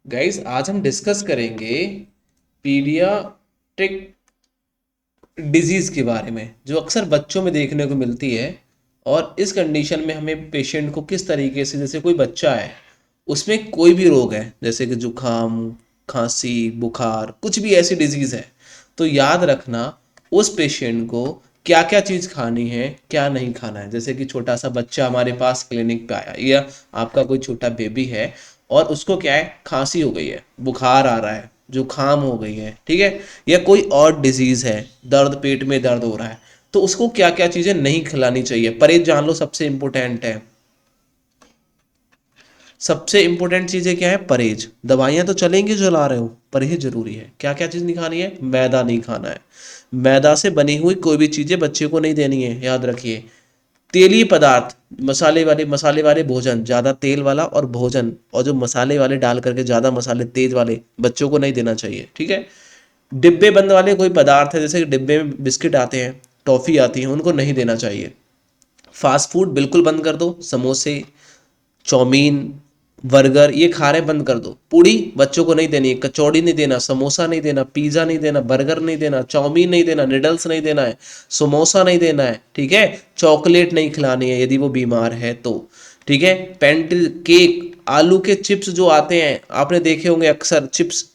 Guys आज हम discuss करेंगे पीडियाट्रिक डिजीज़ के बारे में जो अक्सर बच्चों में देखने को मिलती है। और इस कंडीशन में हमें पेशेंट को किस तरीके से, जैसे कोई बच्चा है उसमें कोई भी रोग है जैसे कि जुखाम, खांसी, बुखार, कुछ भी ऐसी डिजीज़ है, तो याद रखना उस पेशेंट को क्या क्या चीज़ खानी है, क्या नहीं खाना है। जैसे कि छोटा सा बच्चा हमारे पास क्लिनिक पे आया, या आपका कोई छोटा बेबी है और उसको क्या है, खांसी हो गई है, बुखार आ रहा है, जुखाम हो गई है, ठीक है, या कोई और डिजीज़ है, दर्द, पेट में दर्द हो रहा है, तो उसको क्या क्या चीज़ें नहीं खिलानी चाहिए। परहेज जान लो, सबसे इंपॉर्टेंट है। सबसे इंपॉर्टेंट चीज़ें क्या है? परहेज। दवाइयाँ तो चलेंगी जो ला रहे हो, परहेज जरूरी है। क्या क्या चीज़ नहीं खानी है? मैदा नहीं खाना है। मैदा से बनी हुई कोई भी चीज़ें बच्चे को नहीं देनी है, याद रखिए। तेलीय पदार्थ, मसाले वाले भोजन, ज़्यादा तेल वाला और भोजन, और जो मसाले वाले डाल करके ज़्यादा मसाले तेज वाले बच्चों को नहीं देना चाहिए, ठीक है। डिब्बे बंद वाले कोई पदार्थ है, जैसे कि डिब्बे में बिस्किट आते हैं, टॉफ़ी आती है, उनको नहीं देना चाहिए। फास्ट फूड बिल्कुल बंद कर दो। समोसे, चाउमीन, बर्गर, ये खाने बंद कर दो। पूड़ी बच्चों को नहीं देनी है, कचौड़ी नहीं देना, समोसा नहीं देना, पिज़्ज़ा नहीं देना, बर्गर नहीं देना, चाउमीन नहीं देना, नूडल्स नहीं देना है, समोसा नहीं देना है, ठीक है। चॉकलेट नहीं खिलानी है यदि वो बीमार है तो, ठीक है। केक, आलू के चिप्स जो आते हैं, आपने देखे होंगे, अक्सर चिप्स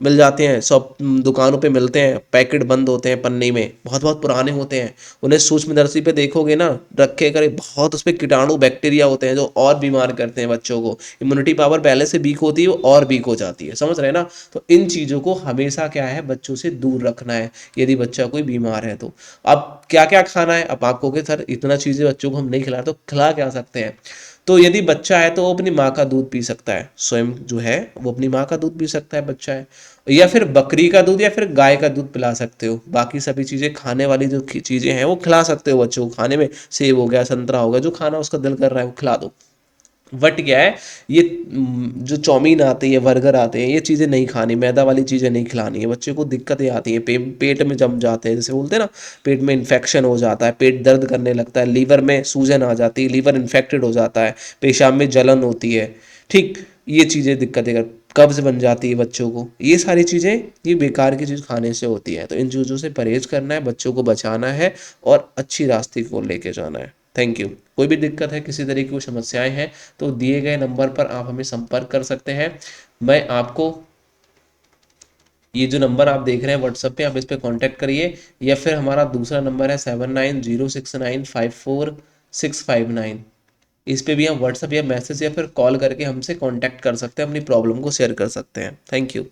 मिल जाते हैं, सब दुकानों पे मिलते हैं, पैकेट बंद होते हैं पन्नी में, बहुत बहुत पुराने होते हैं। उन्हें सूक्ष्मदर्शी पे देखोगे ना, रखे करे, बहुत उस पर कीटाणु बैक्टीरिया होते हैं जो और बीमार करते हैं बच्चों को। इम्यूनिटी पावर पहले से वीक होती है, वो और वीक हो जाती है, समझ रहे हैं ना। तो इन चीज़ों को हमेशा क्या है, बच्चों से दूर रखना है यदि बच्चा कोई बीमार है तो। अब क्या क्या खाना है, अब आप कहोगे सर इतना चीज़ें बच्चों को हम नहीं खिला, तो खिला क्या सकते हैं। तो यदि बच्चा है तो वो अपनी माँ का दूध पी सकता है, स्वयं जो है वो अपनी माँ का दूध पी सकता है, बच्चा है। या फिर बकरी का दूध या फिर गाय का दूध पिला सकते हो। बाकी सभी चीज़ें, खाने वाली जो चीज़ें हैं वो खिला सकते हो बच्चों को। खाने में सेब हो गया, संतरा हो गया, जो खाना उसका दिल कर रहा है वो खिला दो। बट क्या है, ये जो चाउमीन आती है, बर्गर आते हैं, ये चीज़ें नहीं खानी, मैदा वाली चीज़ें नहीं खिलानी है। बच्चे को दिक्कतें आती हैं, पेट में जम जाते हैं, जैसे बोलते हैं ना, पेट में इन्फेक्शन हो जाता है, पेट दर्द करने लगता है, लीवर में सूजन आ जाती है, लीवर इन्फेक्टेड हो जाता है, पेशाब में जलन होती है, ठीक। ये चीज़ें दिक्कतें कर, कब्ज बन जाती है बच्चों को। ये सारी चीज़ें, ये बेकार की चीज़ खाने से होती है। तो इन चीज़ों से परहेज करना है, बच्चों को बचाना है और अच्छी रास्ते को लेके जाना है। Thank you. कोई भी दिक्कत है, किसी तरह की कोई समस्याएं हैं, तो दिए गए नंबर पर आप हमें संपर्क कर सकते हैं। मैं आपको, ये जो नंबर आप देख रहे हैं व्हाट्सएप पे, आप इस पे कांटेक्ट करिए, या फिर हमारा दूसरा नंबर है 7906954659। इस पे भी हम व्हाट्सएप या मैसेज या फिर कॉल करके हमसे कांटेक्ट कर सकते हैं, अपनी प्रॉब्लम को शेयर कर सकते हैं। Thank you.